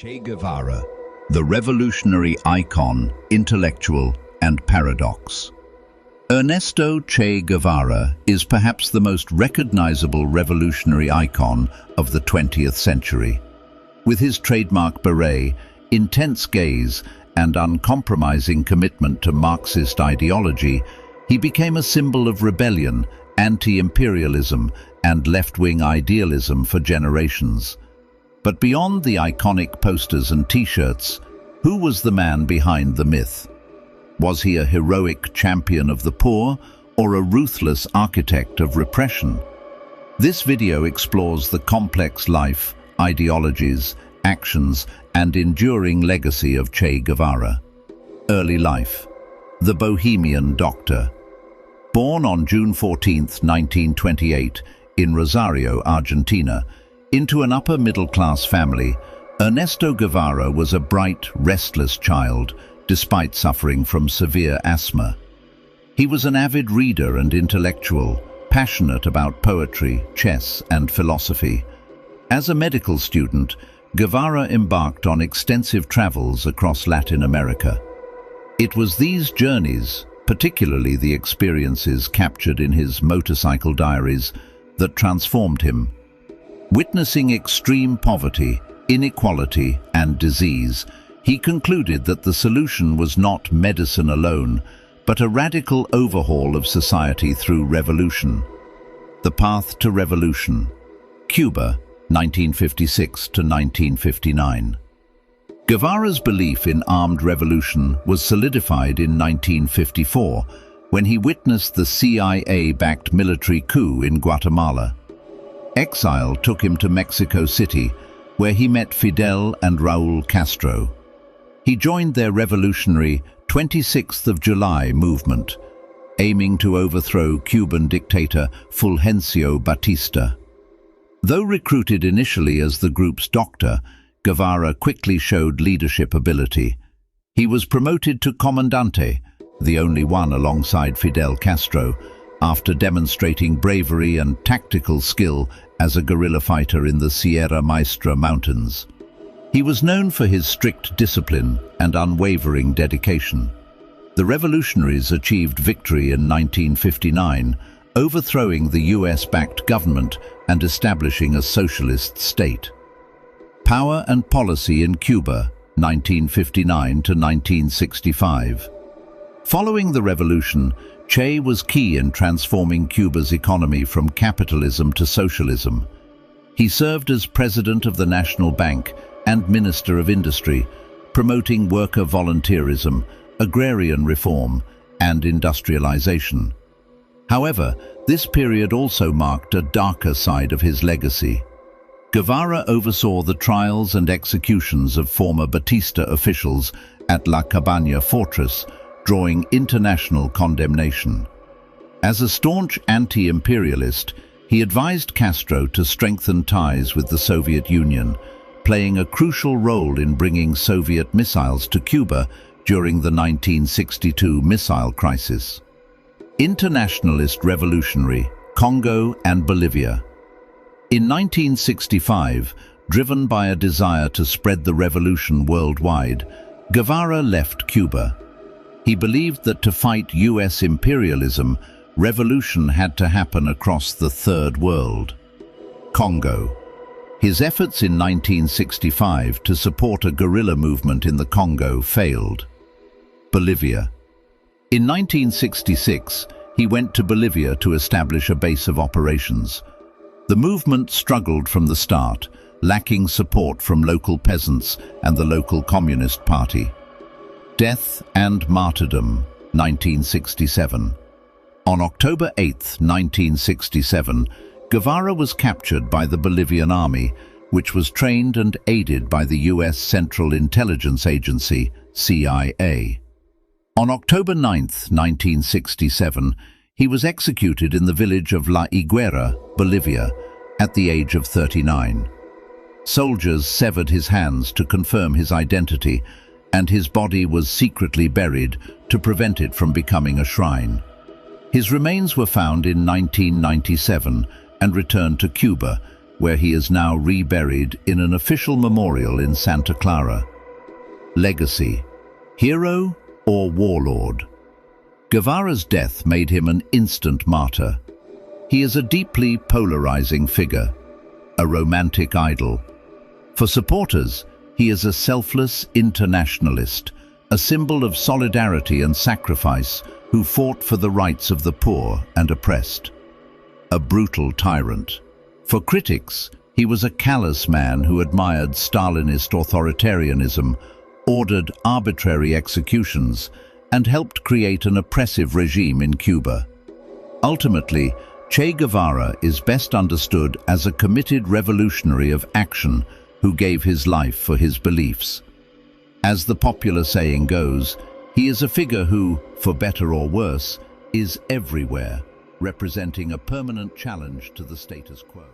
Che Guevara, the revolutionary icon, intellectual, and paradox. Ernesto Che Guevara is perhaps the most recognizable revolutionary icon of the 20th century. With his trademark beret, intense gaze, and uncompromising commitment to Marxist ideology, he became a symbol of rebellion, anti-imperialism, and left-wing idealism for generations. But beyond the iconic posters and T-shirts, who was the man behind the myth? Was he a heroic champion of the poor or a ruthless architect of repression? This video explores the complex life, ideologies, actions, and enduring legacy of Che Guevara. Early life. The Bohemian Doctor. Born on June 14, 1928, in Rosario, Argentina, into an upper-middle-class family, Ernesto Guevara was a bright, restless child, despite suffering from severe asthma. He was an avid reader and intellectual, passionate about poetry, chess, and philosophy. As a medical student, Guevara embarked on extensive travels across Latin America. It was these journeys, particularly the experiences captured in his motorcycle diaries, that transformed him. Witnessing extreme poverty, inequality, and disease, he concluded that the solution was not medicine alone, but a radical overhaul of society through revolution. The path to revolution. Cuba, 1956 to 1959. Guevara's belief in armed revolution was solidified in 1954, when he witnessed the CIA-backed military coup in Guatemala. Exile took him to Mexico City, where he met Fidel and Raúl Castro. He joined their revolutionary 26th of July movement, aiming to overthrow Cuban dictator Fulgencio Batista. Though recruited initially as the group's doctor, Guevara quickly showed leadership ability. He was promoted to comandante, the only one alongside Fidel Castro, after demonstrating bravery and tactical skill as a guerrilla fighter in the Sierra Maestra Mountains. He was known for his strict discipline and unwavering dedication. The revolutionaries achieved victory in 1959, overthrowing the US-backed government and establishing a socialist state. Power and policy in Cuba, 1959 to 1965. Following the revolution, Che was key in transforming Cuba's economy from capitalism to socialism. He served as president of the National Bank and Minister of Industry, promoting worker volunteerism, agrarian reform, and industrialization. However, this period also marked a darker side of his legacy. Guevara oversaw the trials and executions of former Batista officials at La Cabaña fortress, drawing international condemnation. As a staunch anti-imperialist, he advised Castro to strengthen ties with the Soviet Union, playing a crucial role in bringing Soviet missiles to Cuba during the 1962 missile crisis. Internationalist revolutionary, Congo and Bolivia. In 1965, driven by a desire to spread the revolution worldwide, Guevara left Cuba. He believed that to fight US imperialism, revolution had to happen across the Third World. Congo. His efforts in 1965 to support a guerrilla movement in the Congo failed. Bolivia. In 1966, he went to Bolivia to establish a base of operations. The movement struggled from the start, lacking support from local peasants and the local Communist Party. Death and martyrdom, 1967. On October 8, 1967, Guevara was captured by the Bolivian army, which was trained and aided by the US Central Intelligence Agency, CIA. On October 9, 1967, he was executed in the village of La Higuera, Bolivia, at the age of 39. Soldiers severed his hands to confirm his identity, and his body was secretly buried to prevent it from becoming a shrine. His remains were found in 1997 and returned to Cuba, where he is now reburied in an official memorial in Santa Clara. Legacy: hero or warlord? Guevara's death made him an instant martyr. He is a deeply polarizing figure, a romantic idol. For supporters, he is a selfless internationalist, a symbol of solidarity and sacrifice who fought for the rights of the poor and oppressed. A brutal tyrant. For critics, he was a callous man who admired Stalinist authoritarianism, ordered arbitrary executions, and helped create an oppressive regime in Cuba. Ultimately, Che Guevara is best understood as a committed revolutionary of action who gave his life for his beliefs. As the popular saying goes, he is a figure who, for better or worse, is everywhere, representing a permanent challenge to the status quo.